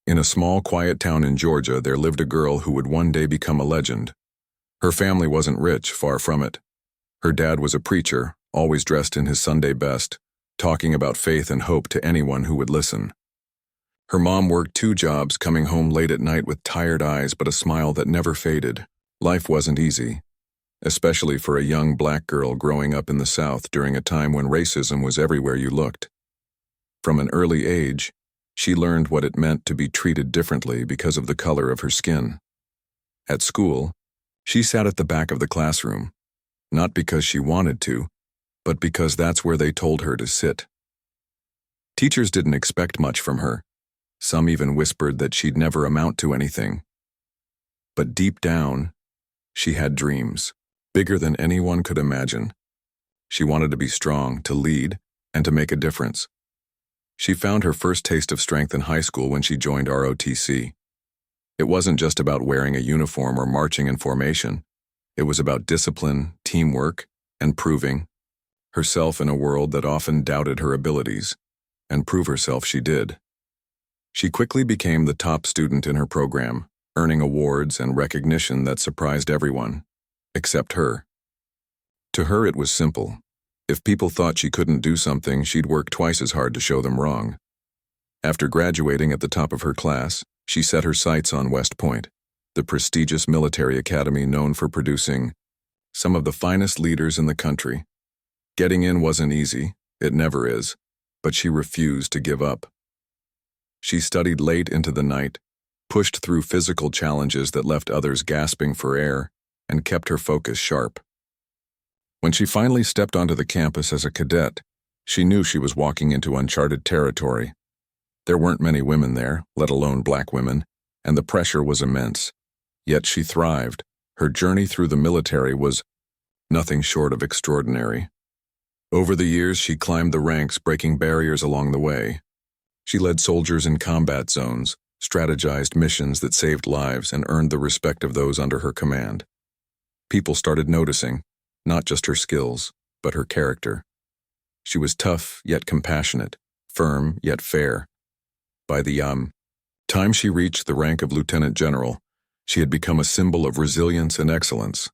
In a small, quiet town in Georgia, there lived a girl who would one day become a legend. Her family wasn't rich, far from it. Her dad was a preacher, always dressed in his Sunday best, talking about faith and hope to anyone who would listen. Her mom worked 2 jobs, coming home late at night with tired eyes but a smile that never faded. Life wasn't easy, especially for a young black girl growing up in the South during a time when racism was everywhere you looked. From an early age, she learned what it meant to be treated differently because of the color of her skin. At school, she sat at the back of the classroom, not because she wanted to, but because that's where they told her to sit. Teachers didn't expect much from her. Some even whispered that she'd never amount to anything. But deep down, she had dreams, bigger than anyone could imagine. She wanted to be strong, to lead, and to make a difference. She found her first taste of strength in high school when she joined ROTC. It wasn't just about wearing a uniform or marching in formation. It was about discipline, teamwork, and proving herself in a world that often doubted her abilities. And prove herself she did. She quickly became the top student in her program, earning awards and recognition that surprised everyone, except her. To her, it was simple. If people thought she couldn't do something, she'd work twice as hard to show them wrong. After graduating at the top of her class, she set her sights on West Point, the prestigious military academy known for producing some of the finest leaders in the country. Getting in wasn't easy, it never is, but she refused to give up. She studied late into the night, pushed through physical challenges that left others gasping for air, and kept her focus sharp. When she finally stepped onto the campus as a cadet, she knew she was walking into uncharted territory. There weren't many women there, let alone black women, and the pressure was immense. Yet she thrived. Her journey through the military was nothing short of extraordinary. Over the years, she climbed the ranks, breaking barriers along the way. She led soldiers in combat zones, strategized missions that saved lives, and earned the respect of those under her command. People started noticing, not just her skills, but her character. She was tough, yet compassionate, firm, yet fair. By the time she reached the rank of lieutenant general, she had become a symbol of resilience and excellence.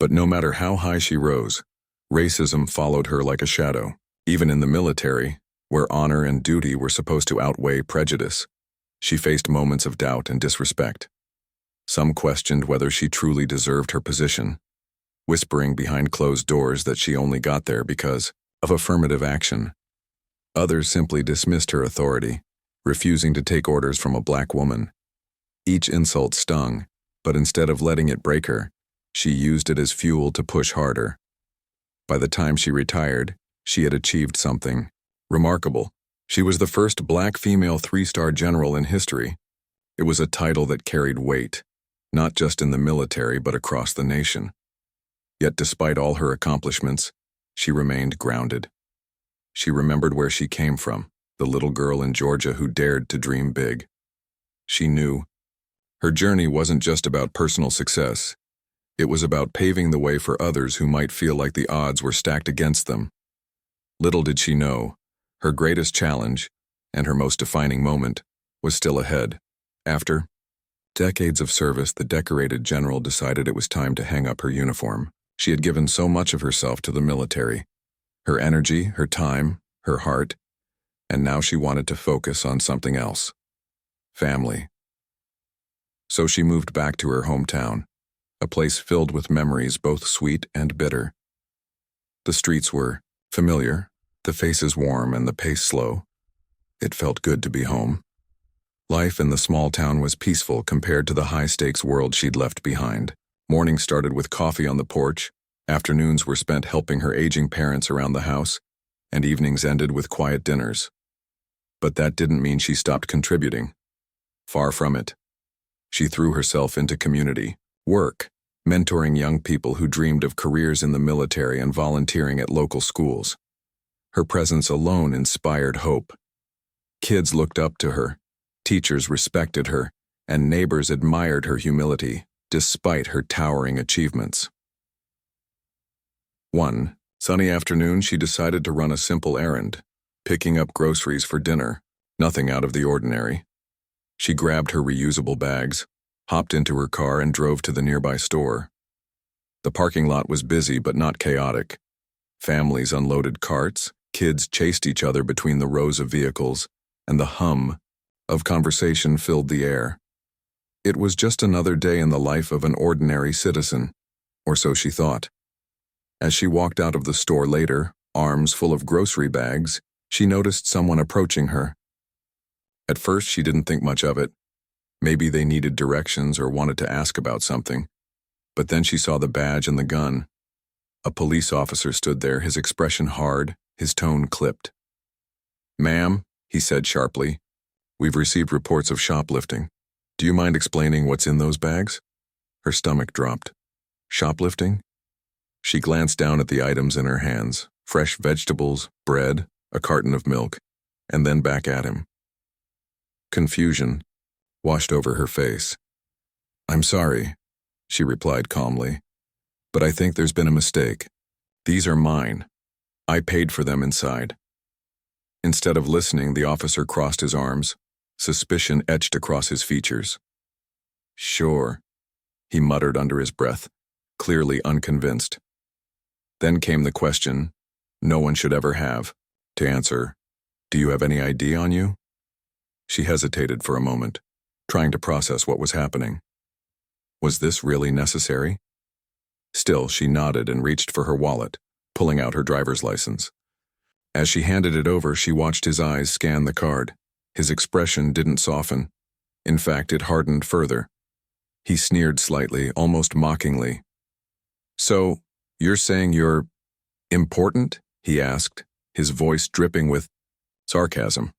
But no matter how high she rose, racism followed her like a shadow. Even in the military, where honor and duty were supposed to outweigh prejudice, she faced moments of doubt and disrespect. Some questioned whether she truly deserved her position, whispering behind closed doors that she only got there because of affirmative action. Others simply dismissed her authority, refusing to take orders from a black woman. Each insult stung, but instead of letting it break her, she used it as fuel to push harder. By the time she retired, she had achieved something remarkable. She was the first black female 3-star general in history. It was a title that carried weight, not just in the military but across the nation. Yet despite all her accomplishments, she remained grounded. She remembered where she came from, the little girl in Georgia who dared to dream big. She knew her journey wasn't just about personal success. It was about paving the way for others who might feel like the odds were stacked against them. Little did she know, her greatest challenge, and her most defining moment, was still ahead. After decades of service, the decorated general decided it was time to hang up her uniform. She had given so much of herself to the military, her energy, her time, her heart, and now she wanted to focus on something else. Family. So she moved back to her hometown, a place filled with memories both sweet and bitter. The streets were familiar, the faces warm and the pace slow. It felt good to be home. Life in the small town was peaceful compared to the high-stakes world she'd left behind. Mornings started with coffee on the porch, afternoons were spent helping her aging parents around the house, and evenings ended with quiet dinners. But that didn't mean she stopped contributing. Far from it. She threw herself into community, work, mentoring young people who dreamed of careers in the military and volunteering at local schools. Her presence alone inspired hope. Kids looked up to her, teachers respected her, and neighbors admired her humility, despite her towering achievements. One sunny afternoon, she decided to run a simple errand, picking up groceries for dinner, nothing out of the ordinary. She grabbed her reusable bags, hopped into her car, and drove to the nearby store. The parking lot was busy but not chaotic. Families unloaded carts, kids chased each other between the rows of vehicles, and the hum of conversation filled the air. It was just another day in the life of an ordinary citizen, or so she thought. As she walked out of the store later, arms full of grocery bags, she noticed someone approaching her. At first, she didn't think much of it. Maybe they needed directions or wanted to ask about something. But then she saw the badge and the gun. A police officer stood there, his expression hard, his tone clipped. "Ma'am," he said sharply, "we've received reports of shoplifting. Do you mind explaining what's in those bags?" Her stomach dropped. Shoplifting? She glanced down at the items in her hands, fresh vegetables, bread, a carton of milk, and then back at him. Confusion washed over her face. "I'm sorry," she replied calmly, "but I think there's been a mistake. These are mine. I paid for them inside." Instead of listening, the officer crossed his arms, suspicion etched across his features. "Sure," he muttered under his breath, clearly unconvinced. Then came the question no one should ever have to answer, "Do you have any ID on you?" She hesitated for a moment, trying to process what was happening. Was this really necessary? Still, she nodded and reached for her wallet, pulling out her driver's license. As she handed it over, she watched his eyes scan the card. His expression didn't soften. In fact, it hardened further. He sneered slightly, almost mockingly. "So, you're saying you're important?" he asked, his voice dripping with sarcasm.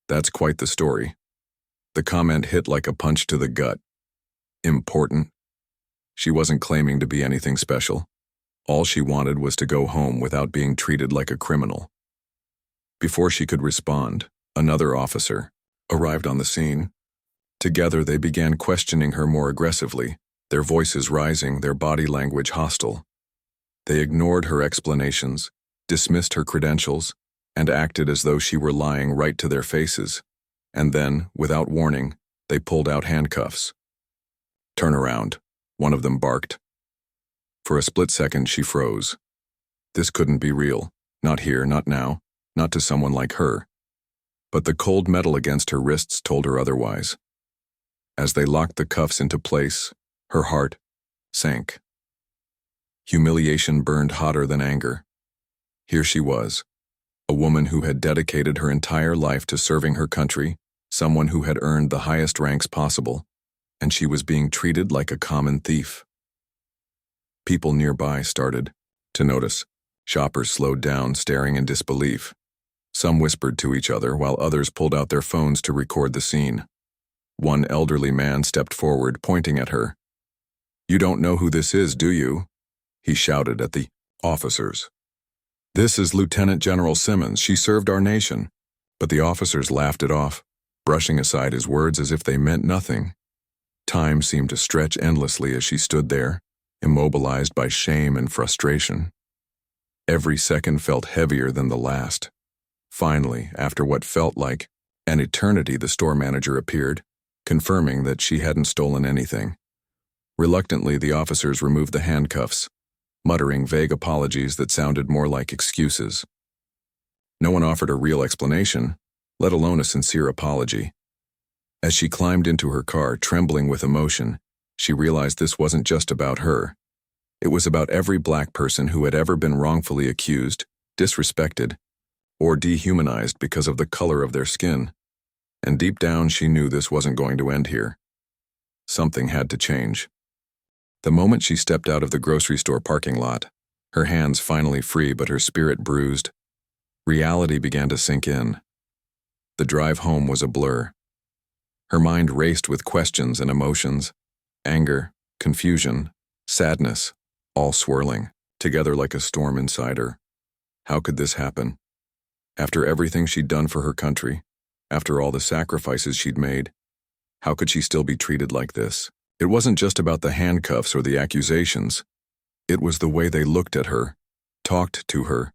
That's quite the story. The comment hit like a punch to the gut. Important? She wasn't claiming to be anything special. All she wanted was to go home without being treated like a criminal. Before she could respond, another officer arrived on the scene. Together they began questioning her more aggressively, their voices rising, their body language hostile. They ignored her explanations, dismissed her credentials, and acted as though she were lying right to their faces. And then, without warning, they pulled out handcuffs. "Turn around," one of them barked. For a split second, she froze. This couldn't be real. Not here, not now, not to someone like her. But the cold metal against her wrists told her otherwise. As they locked the cuffs into place, her heart sank. Humiliation burned hotter than anger. Here she was, a woman who had dedicated her entire life to serving her country, someone who had earned the highest ranks possible, and she was being treated like a common thief. People nearby started to notice. Shoppers slowed down, staring in disbelief. Some whispered to each other, while others pulled out their phones to record the scene. One elderly man stepped forward, pointing at her. "You don't know who this is, do you?" he shouted at the officers. "This is Lieutenant General Simmons. She served our nation." But the officers laughed it off, brushing aside his words as if they meant nothing. Time seemed to stretch endlessly as she stood there, immobilized by shame and frustration. Every second felt heavier than the last. Finally, after what felt like an eternity, the store manager appeared, confirming that she hadn't stolen anything. Reluctantly, the officers removed the handcuffs, muttering vague apologies that sounded more like excuses. No one offered a real explanation, let alone a sincere apology. As she climbed into her car, trembling with emotion, she realized this wasn't just about her. It was about every black person who had ever been wrongfully accused, disrespected, or dehumanized because of the color of their skin. And deep down, she knew this wasn't going to end here. Something had to change. The moment she stepped out of the grocery store parking lot, her hands finally free but her spirit bruised, reality began to sink in. The drive home was a blur. Her mind raced with questions and emotions, anger, confusion, sadness, all swirling, together like a storm inside her. How could this happen? After everything she'd done for her country, after all the sacrifices she'd made, how could she still be treated like this? It wasn't just about the handcuffs or the accusations. It was the way they looked at her, talked to her,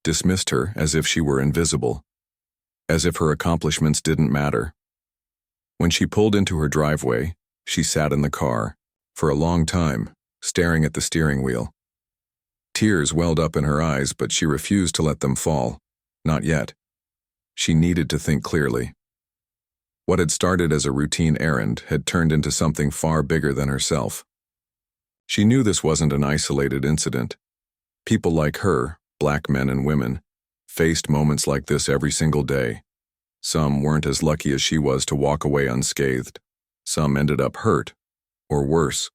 dismissed her as if she were invisible, as if her accomplishments didn't matter. When she pulled into her driveway, she sat in the car, for a long time, staring at the steering wheel. Tears welled up in her eyes, but she refused to let them fall. Not yet. She needed to think clearly. What had started as a routine errand had turned into something far bigger than herself. She knew this wasn't an isolated incident. People like her, black men and women, faced moments like this every single day. Some weren't as lucky as she was to walk away unscathed. Some ended up hurt, or worse.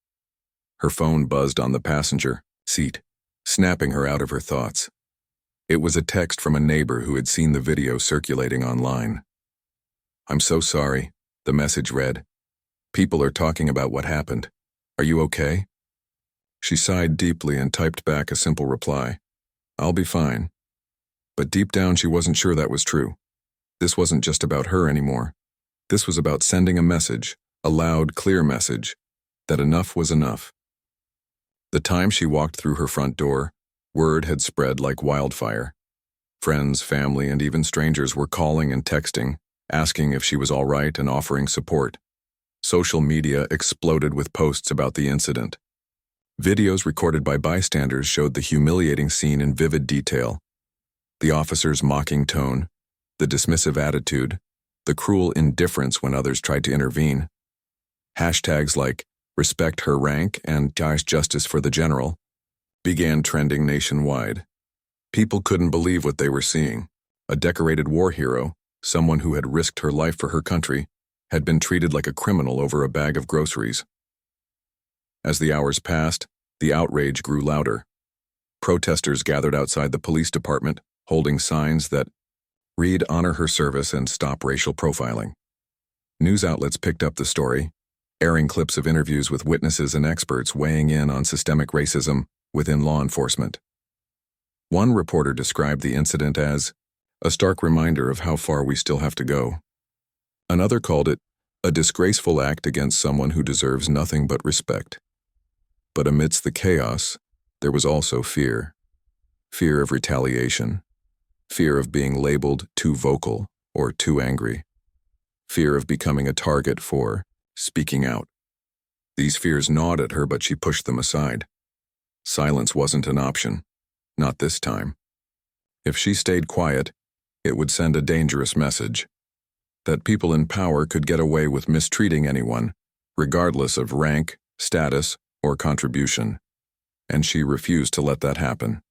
Her phone buzzed on the passenger seat, snapping her out of her thoughts. It was a text from a neighbor who had seen the video circulating online. "I'm so sorry," the message read. "People are talking about what happened. Are you okay?" She sighed deeply and typed back a simple reply. "I'll be fine." But deep down she wasn't sure that was true. This wasn't just about her anymore. This was about sending a message, a loud, clear message, that enough was enough. The time she walked through her front door, word had spread like wildfire. Friends, family, and even strangers were calling and texting, asking if she was all right and offering support. Social media exploded with posts about the incident. Videos recorded by bystanders showed the humiliating scene in vivid detail. The officer's mocking tone, the dismissive attitude, the cruel indifference when others tried to intervene. Hashtags like "respect her rank" and "justice for the general" began trending nationwide. People couldn't believe what they were seeing. A decorated war hero, someone who had risked her life for her country, had been treated like a criminal over a bag of groceries. As the hours passed, the outrage grew louder. Protesters gathered outside the police department, holding signs that read "Honor her service and stop racial profiling." News outlets picked up the story, airing clips of interviews with witnesses and experts weighing in on systemic racism within law enforcement. One reporter described the incident as a stark reminder of how far we still have to go. Another called it a disgraceful act against someone who deserves nothing but respect. But amidst the chaos, there was also fear. Fear of retaliation. Fear of being labeled too vocal or too angry. Fear of becoming a target for speaking out. These fears gnawed at her, but she pushed them aside. Silence wasn't an option. Not this time. If she stayed quiet, it would send a dangerous message. That people in power could get away with mistreating anyone, regardless of rank, status, or contribution. And she refused to let that happen.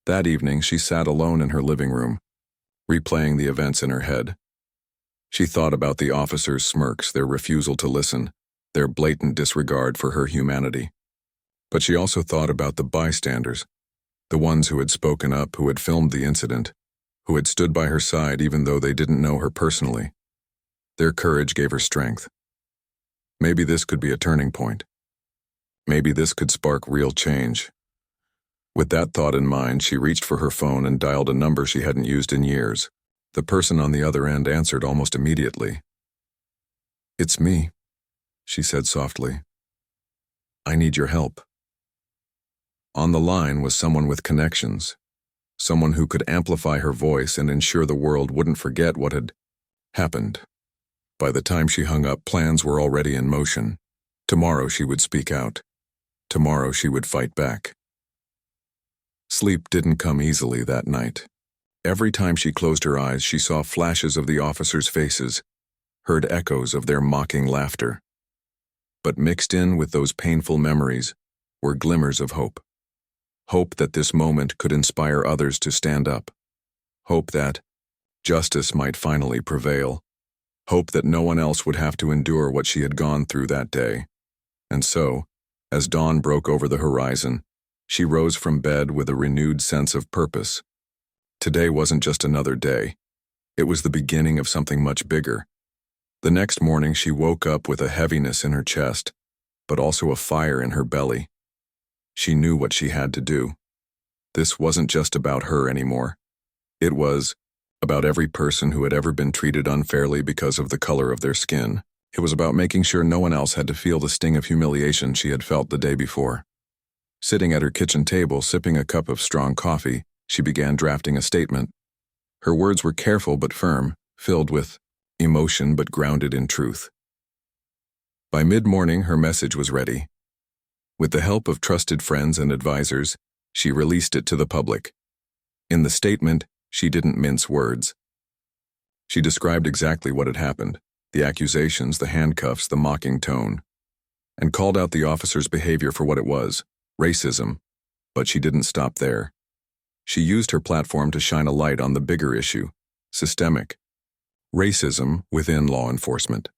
That evening, she sat alone in her living room, replaying the events in her head. She thought about the officers' smirks, their refusal to listen, their blatant disregard for her humanity. But she also thought about the bystanders, the ones who had spoken up, who had filmed the incident, who had stood by her side even though they didn't know her personally. Their courage gave her strength. Maybe this could be a turning point. Maybe this could spark real change. With that thought in mind, she reached for her phone and dialed a number she hadn't used in years. The person on the other end answered almost immediately. "It's me," she said softly. "I need your help." On the line was someone with connections, someone who could amplify her voice and ensure the world wouldn't forget what had happened. By the time she hung up, plans were already in motion. Tomorrow she would speak out. Tomorrow she would fight back. Sleep didn't come easily that night. Every time she closed her eyes, she saw flashes of the officers' faces, heard echoes of their mocking laughter. But mixed in with those painful memories were glimmers of hope. Hope that this moment could inspire others to stand up. Hope that justice might finally prevail. Hope that no one else would have to endure what she had gone through that day. And so, as dawn broke over the horizon, she rose from bed with a renewed sense of purpose. Today wasn't just another day. It was the beginning of something much bigger. The next morning she woke up with a heaviness in her chest, but also a fire in her belly. She knew what she had to do. This wasn't just about her anymore. It was about every person who had ever been treated unfairly because of the color of their skin. It was about making sure no one else had to feel the sting of humiliation she had felt the day before. Sitting at her kitchen table, sipping a cup of strong coffee, she began drafting a statement. Her words were careful but firm, filled with emotion but grounded in truth. By mid-morning, her message was ready. With the help of trusted friends and advisors, she released it to the public. In the statement, she didn't mince words. She described exactly what had happened, the accusations, the handcuffs, the mocking tone, and called out the officer's behavior for what it was, racism. But she didn't stop there. She used her platform to shine a light on the bigger issue, systemic racism within law enforcement.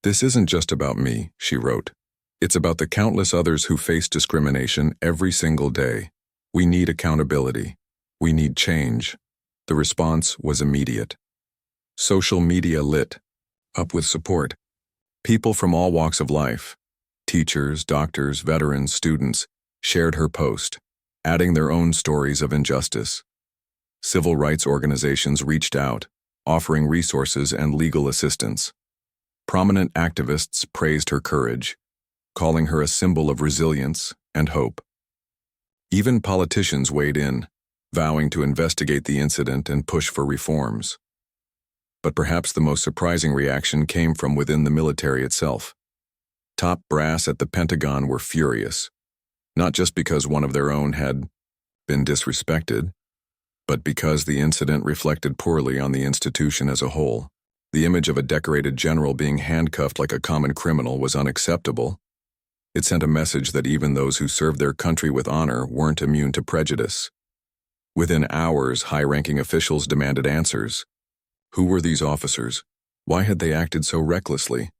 "This isn't just about me," she wrote. "It's about the countless others who face discrimination every single day. We need accountability. We need change." The response was immediate. Social media lit up with support. People from all walks of life, teachers, doctors, veterans, students, shared her post, adding their own stories of injustice. Civil rights organizations reached out, offering resources and legal assistance. Prominent activists praised her courage, calling her a symbol of resilience and hope. Even politicians weighed in, vowing to investigate the incident and push for reforms. But perhaps the most surprising reaction came from within the military itself. Top brass at the Pentagon were furious, not just because one of their own had been disrespected, but because the incident reflected poorly on the institution as a whole. The image of a decorated general being handcuffed like a common criminal was unacceptable. It sent a message that even those who served their country with honor weren't immune to prejudice. Within hours, high-ranking officials demanded answers. Who were these officers? Why had they acted so recklessly?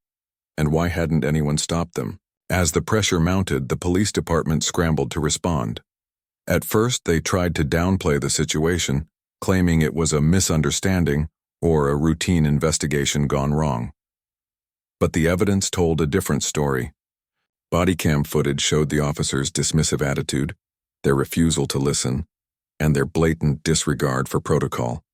And why hadn't anyone stopped them? As the pressure mounted, the police department scrambled to respond. At first, they tried to downplay the situation, claiming it was a misunderstanding or a routine investigation gone wrong. But the evidence told a different story. Body cam footage showed the officers' dismissive attitude, their refusal to listen, and their blatant disregard for protocol.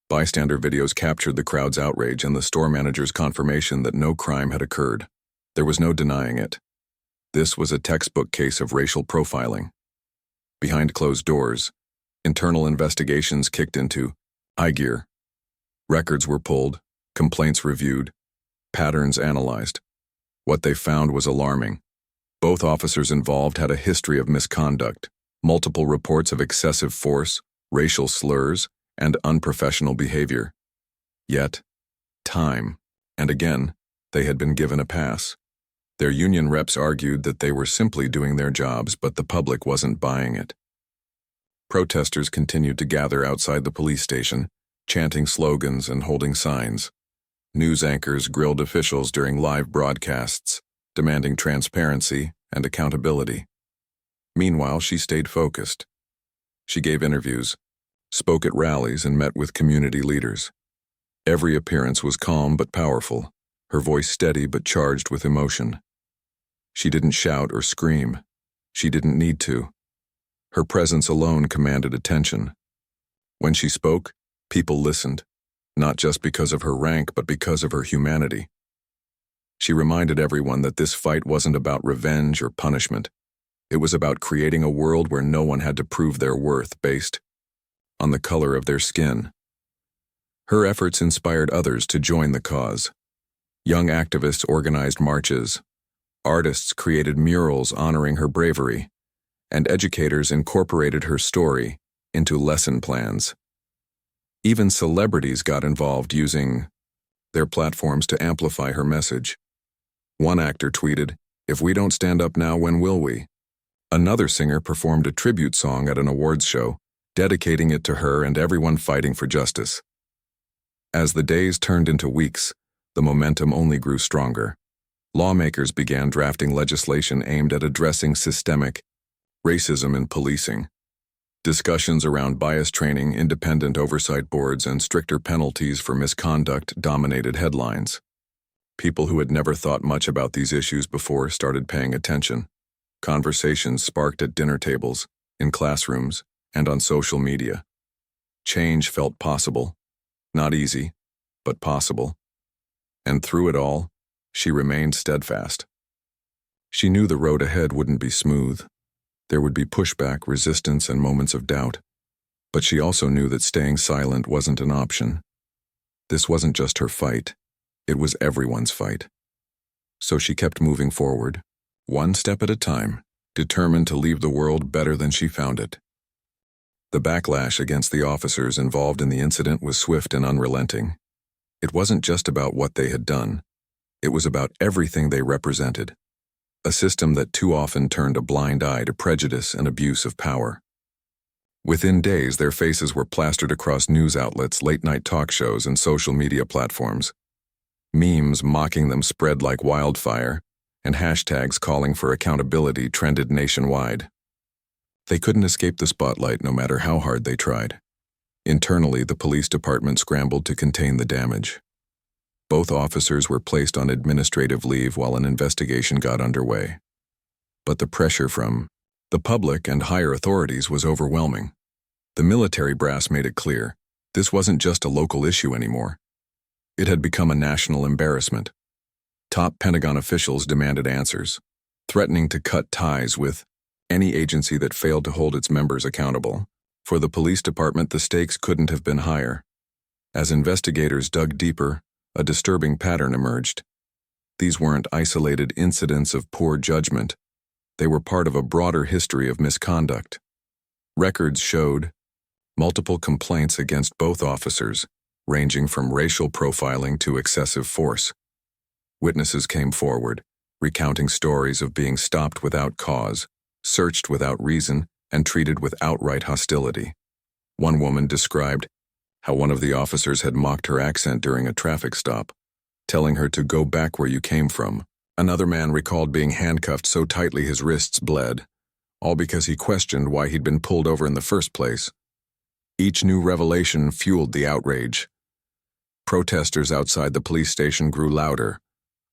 Bystander videos captured the crowd's outrage and the store manager's confirmation that no crime had occurred. There was no denying it. This was a textbook case of racial profiling. Behind closed doors, internal investigations kicked into high gear. Records were pulled, complaints reviewed, patterns analyzed. What they found was alarming. Both officers involved had a history of misconduct, multiple reports of excessive force, racial slurs, and unprofessional behavior. Yet, time and again, they had been given a pass. Their union reps argued that they were simply doing their jobs, but the public wasn't buying it. Protesters continued to gather outside the police station, chanting slogans and holding signs. News anchors grilled officials during live broadcasts, demanding transparency and accountability. Meanwhile, she stayed focused. She gave interviews, spoke at rallies, and met with community leaders. Every appearance was calm but powerful, her voice steady but charged with emotion. She didn't shout or scream. She didn't need to. Her presence alone commanded attention. When she spoke, people listened, not just because of her rank, but because of her humanity. She reminded everyone that this fight wasn't about revenge or punishment. It was about creating a world where no one had to prove their worth based on the color of their skin. Her efforts inspired others to join the cause. Young activists organized marches, artists created murals honoring her bravery, and educators incorporated her story into lesson plans. Even celebrities got involved, using their platforms to amplify her message. One actor tweeted, "If we don't stand up now, when will we?" Another singer performed a tribute song at an awards show, dedicating it to her and everyone fighting for justice. As the days turned into weeks, the momentum only grew stronger. Lawmakers began drafting legislation aimed at addressing systemic racism in policing. Discussions around bias training, independent oversight boards, and stricter penalties for misconduct dominated headlines. People who had never thought much about these issues before started paying attention. Conversations sparked at dinner tables, in classrooms, and on social media. Change felt possible. Not easy, but possible. And through it all, she remained steadfast. She knew the road ahead wouldn't be smooth. There would be pushback, resistance, and moments of doubt. But she also knew that staying silent wasn't an option. This wasn't just her fight. It was everyone's fight. So she kept moving forward, one step at a time, determined to leave the world better than she found it. The backlash against the officers involved in the incident was swift and unrelenting. It wasn't just about what they had done. It was about everything they represented. A system that too often turned a blind eye to prejudice and abuse of power. Within days, their faces were plastered across news outlets, late-night talk shows, and social media platforms. Memes mocking them spread like wildfire, and hashtags calling for accountability trended nationwide. They couldn't escape the spotlight no matter how hard they tried. Internally, the police department scrambled to contain the damage. Both officers were placed on administrative leave while an investigation got underway. But the pressure from the public and higher authorities was overwhelming. The military brass made it clear this wasn't just a local issue anymore. It had become a national embarrassment. Top Pentagon officials demanded answers, threatening to cut ties with any agency that failed to hold its members accountable. For the police department, the stakes couldn't have been higher. As investigators dug deeper, a disturbing pattern emerged. These weren't isolated incidents of poor judgment. They were part of a broader history of misconduct. Records showed multiple complaints against both officers, ranging from racial profiling to excessive force. Witnesses came forward, recounting stories of being stopped without cause, searched without reason, and treated with outright hostility. One woman described how one of the officers had mocked her accent during a traffic stop, telling her to go back where you came from. Another man recalled being handcuffed so tightly his wrists bled, all because he questioned why he'd been pulled over in the first place. Each new revelation fueled the outrage. Protesters outside the police station grew louder,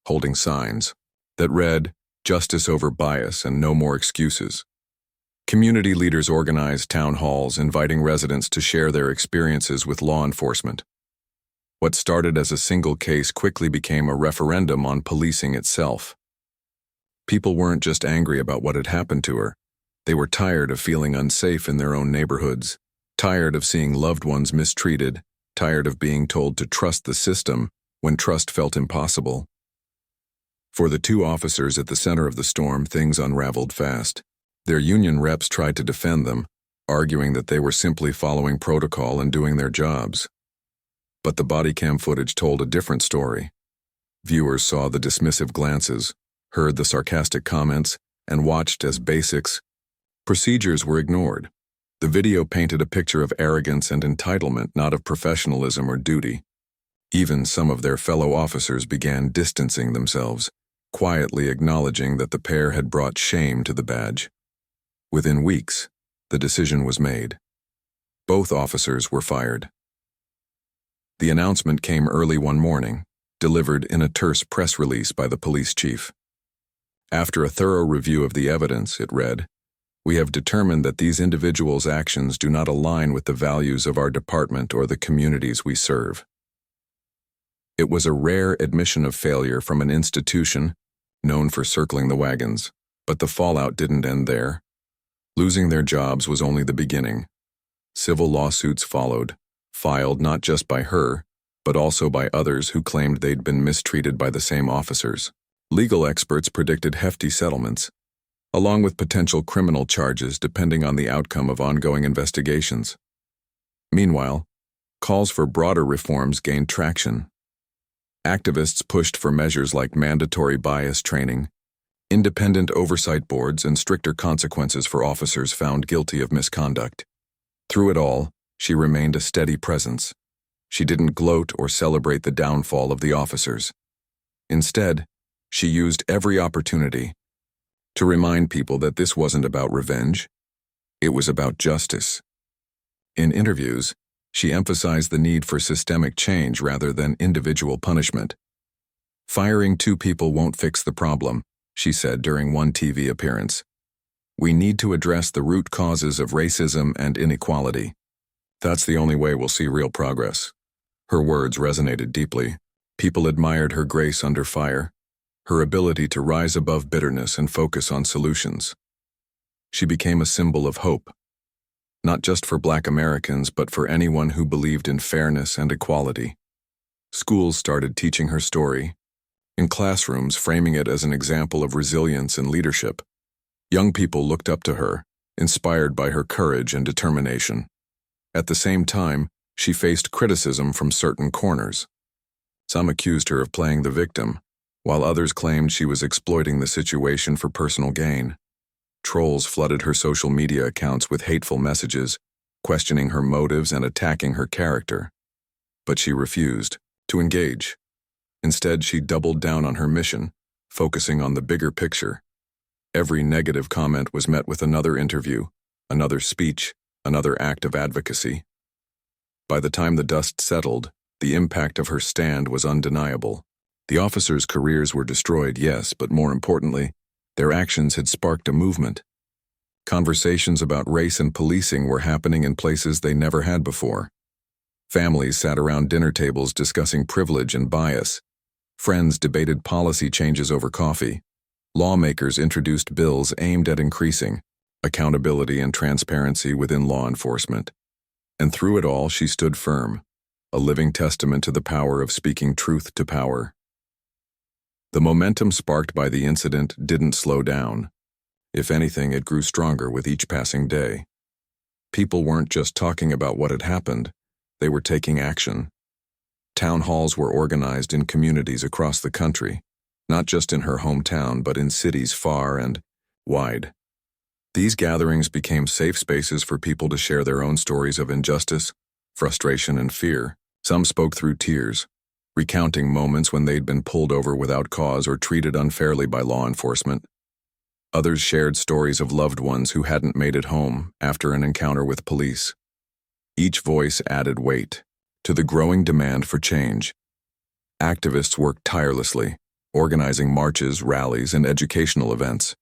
holding signs that read, "Justice over bias and no more excuses." Community leaders organized town halls, inviting residents to share their experiences with law enforcement. What started as a single case quickly became a referendum on policing itself. People weren't just angry about what had happened to her. They were tired of feeling unsafe in their own neighborhoods, tired of seeing loved ones mistreated, tired of being told to trust the system when trust felt impossible. For the two officers at the center of the storm, things unraveled fast. Their union reps tried to defend them, arguing that they were simply following protocol and doing their jobs. But the body cam footage told a different story. Viewers saw the dismissive glances, heard the sarcastic comments, and watched as procedures were ignored. The video painted a picture of arrogance and entitlement, not of professionalism or duty. Even some of their fellow officers began distancing themselves, quietly acknowledging that the pair had brought shame to the badge. Within weeks, the decision was made. Both officers were fired. The announcement came early one morning, delivered in a terse press release by the police chief. After a thorough review of the evidence, it read, "We have determined that these individuals' actions do not align with the values of our department or the communities we serve." It was a rare admission of failure from an institution known for circling the wagons, but the fallout didn't end there. Losing their jobs was only the beginning. Civil lawsuits followed, filed not just by her, but also by others who claimed they'd been mistreated by the same officers. Legal experts predicted hefty settlements, along with potential criminal charges depending on the outcome of ongoing investigations. Meanwhile, calls for broader reforms gained traction. Activists pushed for measures like mandatory bias training, independent oversight boards, and stricter consequences for officers found guilty of misconduct. Through it all, she remained a steady presence. She didn't gloat or celebrate the downfall of the officers. Instead, she used every opportunity to remind people that this wasn't about revenge. It was about justice. In interviews, she emphasized the need for systemic change rather than individual punishment. "Firing two people won't fix the problem," she said during one TV appearance. "We need to address the root causes of racism and inequality. That's the only way we'll see real progress." Her words resonated deeply. People admired her grace under fire, her ability to rise above bitterness and focus on solutions. She became a symbol of hope, not just for Black Americans, but for anyone who believed in fairness and equality. Schools started teaching her story, in classrooms framing it as an example of resilience and leadership. Young people looked up to her, inspired by her courage and determination. At the same time, she faced criticism from certain corners. Some accused her of playing the victim, while others claimed she was exploiting the situation for personal gain. Trolls flooded her social media accounts with hateful messages, questioning her motives and attacking her character. But she refused to engage. Instead, she doubled down on her mission, focusing on the bigger picture. Every negative comment was met with another interview, another speech, another act of advocacy. By the time the dust settled, the impact of her stand was undeniable. The officers' careers were destroyed, yes, but more importantly, their actions had sparked a movement. Conversations about race and policing were happening in places they never had before. Families sat around dinner tables discussing privilege and bias. Friends debated policy changes over coffee. Lawmakers introduced bills aimed at increasing accountability and transparency within law enforcement. And through it all, she stood firm, a living testament to the power of speaking truth to power. The momentum sparked by the incident didn't slow down. If anything, it grew stronger with each passing day. People weren't just talking about what had happened, they were taking action. Town halls were organized in communities across the country, not just in her hometown, but in cities far and wide. These gatherings became safe spaces for people to share their own stories of injustice, frustration, and fear. Some spoke through tears, recounting moments when they'd been pulled over without cause or treated unfairly by law enforcement. Others shared stories of loved ones who hadn't made it home after an encounter with police. Each voice added weight to the growing demand for change. Activists worked tirelessly, organizing marches, rallies, and educational events.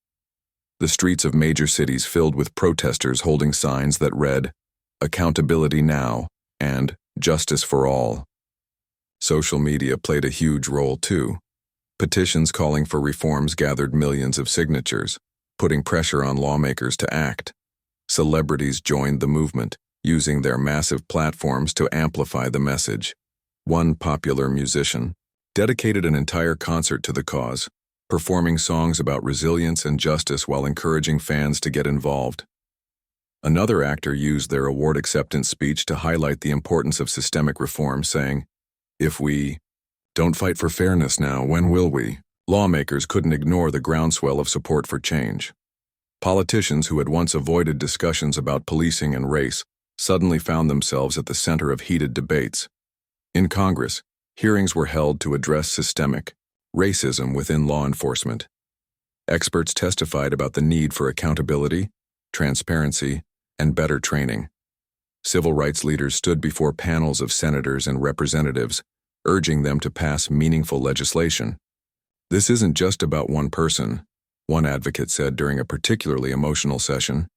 The streets of major cities filled with protesters holding signs that read, "Accountability now," and "Justice for all." Social media played a huge role too. Petitions calling for reforms gathered millions of signatures, putting pressure on lawmakers to act. Celebrities joined the movement, using their massive platforms to amplify the message. One popular musician dedicated an entire concert to the cause, performing songs about resilience and justice while encouraging fans to get involved. Another actor used their award acceptance speech to highlight the importance of systemic reform, saying, "If we don't fight for fairness now, when will we?" Lawmakers couldn't ignore the groundswell of support for change. Politicians who had once avoided discussions about policing and race suddenly found themselves at the center of heated debates. In Congress, hearings were held to address systemic racism within law enforcement. Experts testified about the need for accountability, transparency, and better training. Civil rights leaders stood before panels of senators and representatives, urging them to pass meaningful legislation. "This isn't just about one person," one advocate said during a particularly emotional session.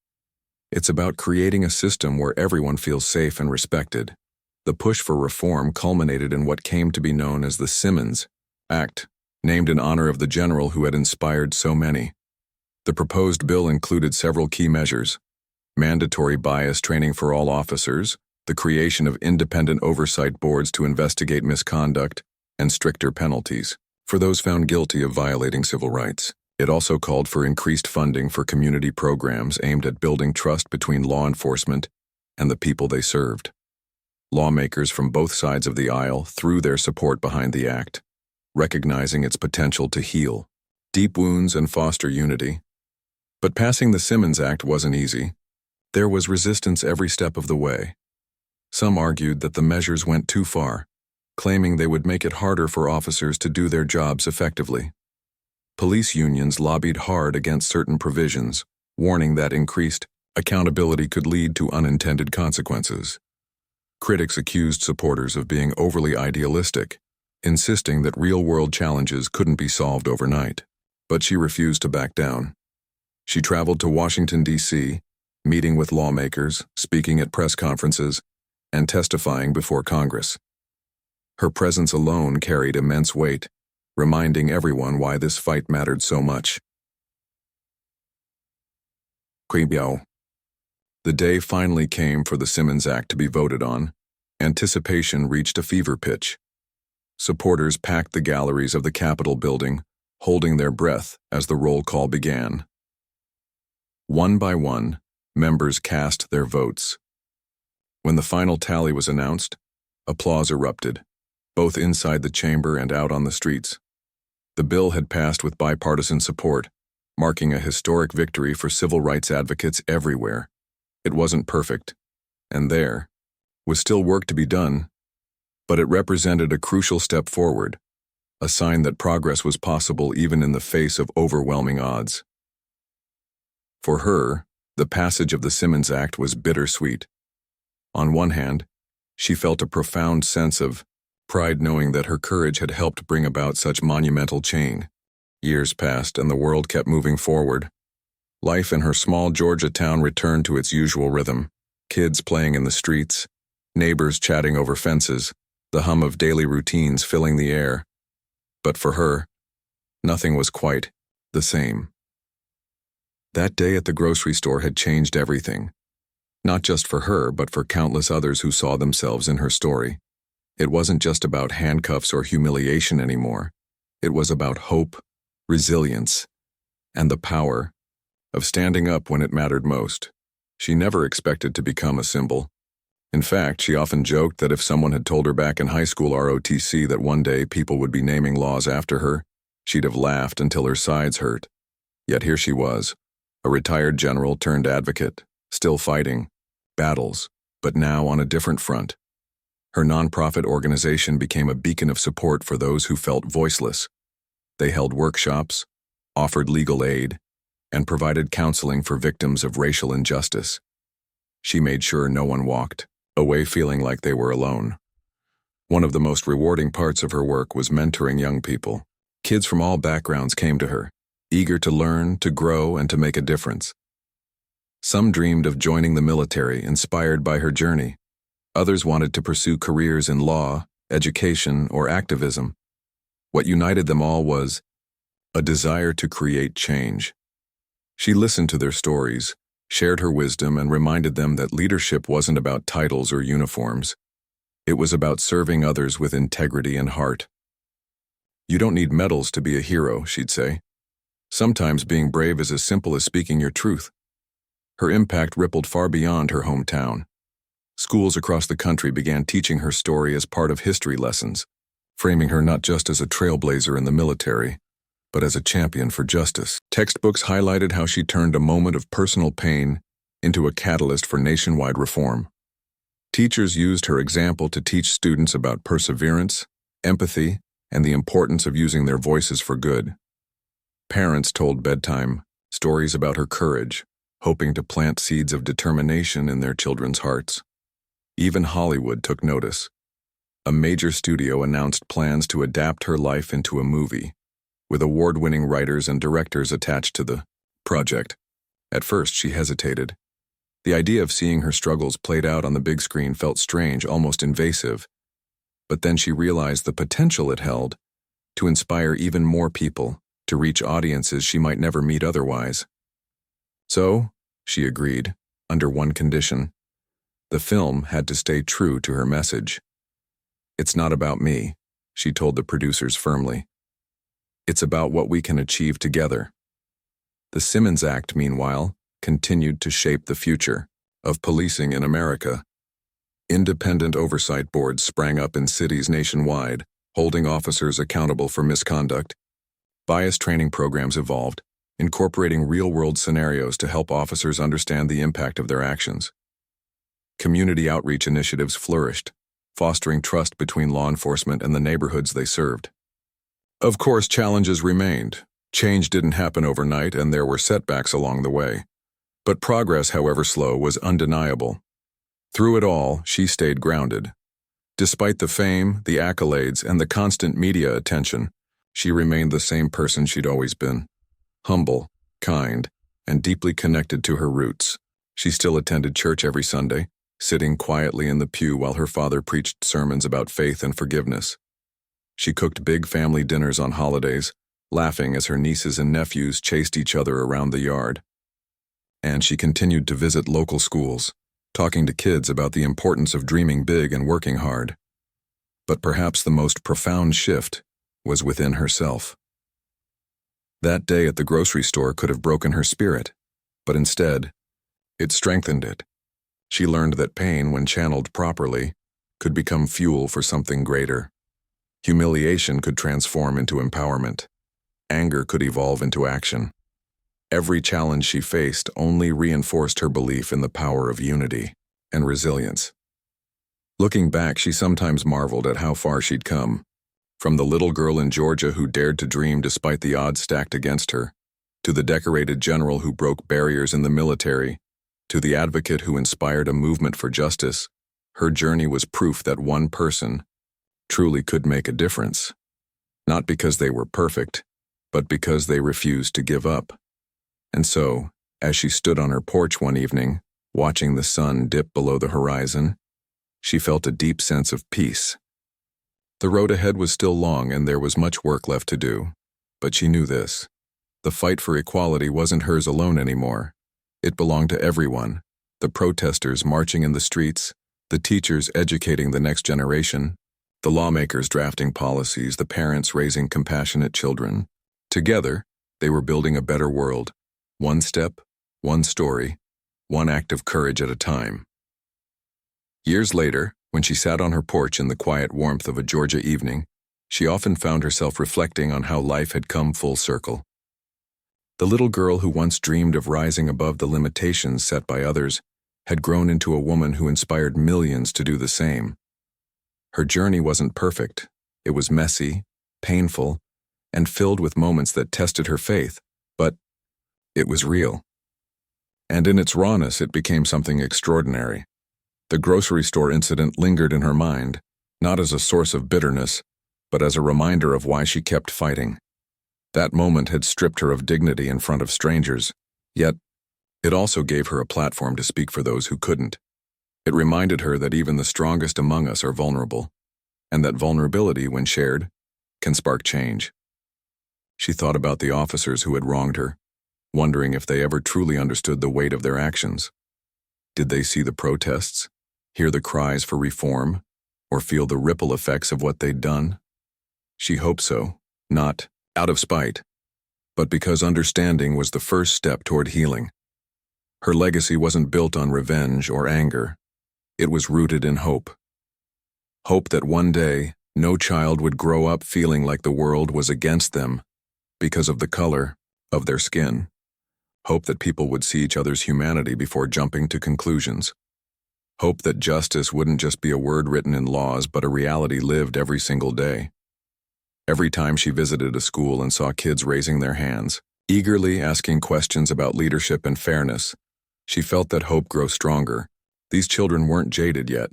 "It's about creating a system where everyone feels safe and respected." The push for reform culminated in what came to be known as the Simmons Act, named in honor of the general who had inspired so many. The proposed bill included several key measures: mandatory bias training for all officers, the creation of independent oversight boards to investigate misconduct, and stricter penalties for those found guilty of violating civil rights. It also called for increased funding for community programs aimed at building trust between law enforcement and the people they served. Lawmakers from both sides of the aisle threw their support behind the act, recognizing its potential to heal deep wounds and foster unity. But passing the Simmons Act wasn't easy. There was resistance every step of the way. Some argued that the measures went too far, claiming they would make it harder for officers to do their jobs effectively. Police unions lobbied hard against certain provisions, warning that increased accountability could lead to unintended consequences. Critics accused supporters of being overly idealistic, insisting that real-world challenges couldn't be solved overnight. But she refused to back down. She traveled to Washington, D.C., meeting with lawmakers, speaking at press conferences, and testifying before Congress. Her presence alone carried immense weight, reminding everyone why this fight mattered so much. The day finally came for the Simmons Act to be voted on. Anticipation reached a fever pitch. Supporters packed the galleries of the Capitol building, holding their breath as the roll call began. One by one, members cast their votes. When the final tally was announced, applause erupted, both inside the chamber and out on the streets. The bill had passed with bipartisan support, marking a historic victory for civil rights advocates everywhere. It wasn't perfect, and there was still work to be done, but it represented a crucial step forward, a sign that progress was possible even in the face of overwhelming odds. For her, the passage of the Simmons Act was bittersweet. On one hand, she felt a profound sense of pride knowing that her courage had helped bring about such monumental change. Years passed and the world kept moving forward. Life in her small Georgia town returned to its usual rhythm. Kids playing in the streets, neighbors chatting over fences, the hum of daily routines filling the air. But for her, nothing was quite the same. That day at the grocery store had changed everything. Not just for her, but for countless others who saw themselves in her story. It wasn't just about handcuffs or humiliation anymore. It was about hope, resilience, and the power of standing up when it mattered most. She never expected to become a symbol. In fact, she often joked that if someone had told her back in high school ROTC that one day people would be naming laws after her, she'd have laughed until her sides hurt. Yet here she was, a retired general turned advocate, still fighting battles, but now on a different front. Her nonprofit organization became a beacon of support for those who felt voiceless. They held workshops, offered legal aid, and provided counseling for victims of racial injustice. She made sure no one walked away feeling like they were alone. One of the most rewarding parts of her work was mentoring young people. Kids from all backgrounds came to her, eager to learn, to grow, and to make a difference. Some dreamed of joining the military, inspired by her journey. Others wanted to pursue careers in law, education, or activism. What united them all was a desire to create change. She listened to their stories, shared her wisdom, and reminded them that leadership wasn't about titles or uniforms. It was about serving others with integrity and heart. You don't need medals to be a hero, she'd say. Sometimes being brave is as simple as speaking your truth. Her impact rippled far beyond her hometown. Schools across the country began teaching her story as part of history lessons, framing her not just as a trailblazer in the military, but as a champion for justice. Textbooks highlighted how she turned a moment of personal pain into a catalyst for nationwide reform. Teachers used her example to teach students about perseverance, empathy, and the importance of using their voices for good. Parents told bedtime stories about her courage, hoping to plant seeds of determination in their children's hearts. Even Hollywood took notice. A major studio announced plans to adapt her life into a movie, with award-winning writers and directors attached to the project. At first, she hesitated. The idea of seeing her struggles played out on the big screen felt strange, almost invasive. But then she realized the potential it held to inspire even more people, to reach audiences she might never meet otherwise. So, she agreed, under one condition. The film had to stay true to her message. "It's not about me," she told the producers firmly. "It's about what we can achieve together." The Simmons Act, meanwhile, continued to shape the future of policing in America. Independent oversight boards sprang up in cities nationwide, holding officers accountable for misconduct. Bias training programs evolved, incorporating real-world scenarios to help officers understand the impact of their actions. Community outreach initiatives flourished, fostering trust between law enforcement and the neighborhoods they served. Of course, challenges remained. Change didn't happen overnight, and there were setbacks along the way. But progress, however slow, was undeniable. Through it all, she stayed grounded. Despite the fame, the accolades, and the constant media attention, she remained the same person she'd always been. Humble, kind, and deeply connected to her roots. She still attended church every Sunday, sitting quietly in the pew while her father preached sermons about faith and forgiveness. She cooked big family dinners on holidays, laughing as her nieces and nephews chased each other around the yard. And she continued to visit local schools, talking to kids about the importance of dreaming big and working hard. But perhaps the most profound shift was within herself. That day at the grocery store could have broken her spirit, but instead, it strengthened it. She learned that pain, when channeled properly, could become fuel for something greater. Humiliation could transform into empowerment. Anger could evolve into action. Every challenge she faced only reinforced her belief in the power of unity and resilience. Looking back, she sometimes marveled at how far she'd come. From the little girl in Georgia who dared to dream despite the odds stacked against her, to the decorated general who broke barriers in the military, to the advocate who inspired a movement for justice, her journey was proof that one person truly could make a difference. Not because they were perfect, but because they refused to give up. And so, as she stood on her porch one evening, watching the sun dip below the horizon, she felt a deep sense of peace. The road ahead was still long and there was much work left to do, but she knew this. The fight for equality wasn't hers alone anymore. It belonged to everyone, the protesters marching in the streets, the teachers educating the next generation, the lawmakers drafting policies, the parents raising compassionate children. Together, they were building a better world, one step, one story, one act of courage at a time. Years later, when she sat on her porch in the quiet warmth of a Georgia evening, she often found herself reflecting on how life had come full circle. The little girl who once dreamed of rising above the limitations set by others had grown into a woman who inspired millions to do the same. Her journey wasn't perfect. It was messy, painful, and filled with moments that tested her faith, but it was real. And in its rawness, it became something extraordinary. The grocery store incident lingered in her mind, not as a source of bitterness, but as a reminder of why she kept fighting. That moment had stripped her of dignity in front of strangers, yet it also gave her a platform to speak for those who couldn't. It reminded her that even the strongest among us are vulnerable, and that vulnerability, when shared, can spark change. She thought about the officers who had wronged her, wondering if they ever truly understood the weight of their actions. Did they see the protests, hear the cries for reform, or feel the ripple effects of what they'd done? She hoped so, not out of spite, but because understanding was the first step toward healing. Her legacy wasn't built on revenge or anger. It was rooted in hope. Hope that one day, no child would grow up feeling like the world was against them because of the color of their skin. Hope that people would see each other's humanity before jumping to conclusions. Hope that justice wouldn't just be a word written in laws, but a reality lived every single day. Every time she visited a school and saw kids raising their hands, eagerly asking questions about leadership and fairness, she felt that hope grow stronger. These children weren't jaded yet.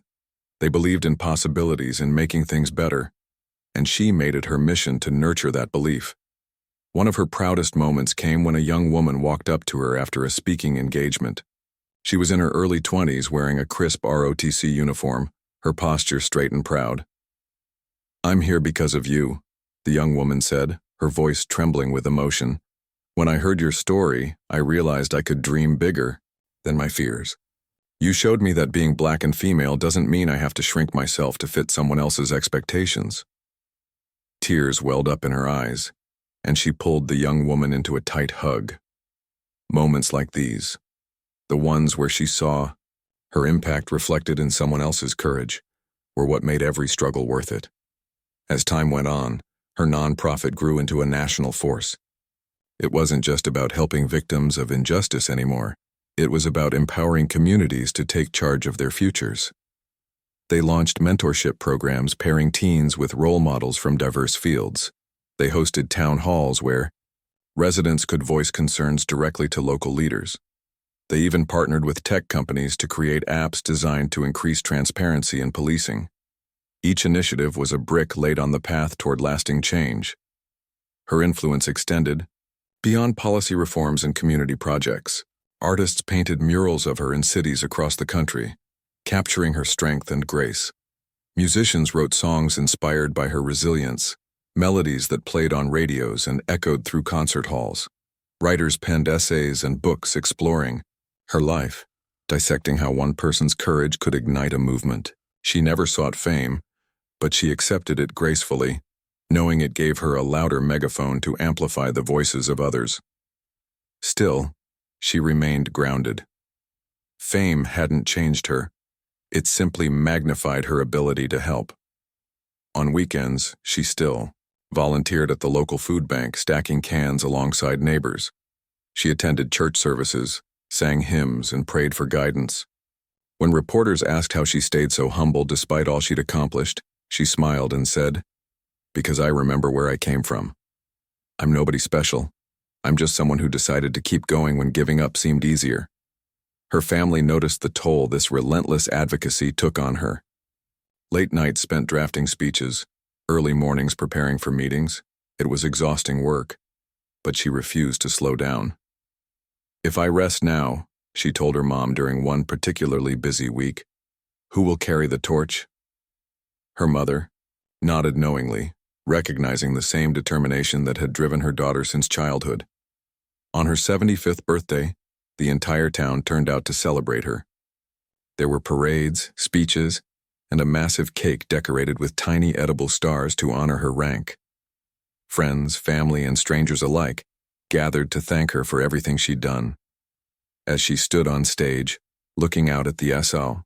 They believed in possibilities and making things better, and she made it her mission to nurture that belief. One of her proudest moments came when a young woman walked up to her after a speaking engagement. She was in her early 20s, wearing a crisp ROTC uniform, her posture straight and proud. "I'm here because of you," the young woman said, her voice trembling with emotion. "When I heard your story, I realized I could dream bigger than my fears. You showed me that being black and female doesn't mean I have to shrink myself to fit someone else's expectations." Tears welled up in her eyes, and she pulled the young woman into a tight hug. Moments like these, the ones where she saw her impact reflected in someone else's courage, were what made every struggle worth it. As time went on, her nonprofit grew into a national force. It wasn't just about helping victims of injustice anymore. It was about empowering communities to take charge of their futures. They launched mentorship programs pairing teens with role models from diverse fields. They hosted town halls where residents could voice concerns directly to local leaders. They even partnered with tech companies to create apps designed to increase transparency in policing. Each initiative was a brick laid on the path toward lasting change. Her influence extended beyond policy reforms and community projects. Artists painted murals of her in cities across the country, capturing her strength and grace. Musicians wrote songs inspired by her resilience, melodies that played on radios and echoed through concert halls. Writers penned essays and books exploring her life, dissecting how one person's courage could ignite a movement. She never sought fame, but she accepted it gracefully, knowing it gave her a louder megaphone to amplify the voices of others. Still, she remained grounded. Fame hadn't changed her. It simply magnified her ability to help. On weekends, she still volunteered at the local food bank, stacking cans alongside neighbors. She attended church services, sang hymns, and prayed for guidance. When reporters asked how she stayed so humble despite all she'd accomplished, she smiled and said, "Because I remember where I came from. I'm nobody special. I'm just someone who decided to keep going when giving up seemed easier." Her family noticed the toll this relentless advocacy took on her. Late nights spent drafting speeches, early mornings preparing for meetings. It was exhausting work, but she refused to slow down. "If I rest now," she told her mom during one particularly busy week, "who will carry the torch?" Her mother nodded knowingly, recognizing the same determination that had driven her daughter since childhood. On her 75th birthday, the entire town turned out to celebrate her. There were parades, speeches, and a massive cake decorated with tiny edible stars to honor her rank. Friends, family, and strangers alike gathered to thank her for everything she'd done. As she stood on stage, looking out at the SL,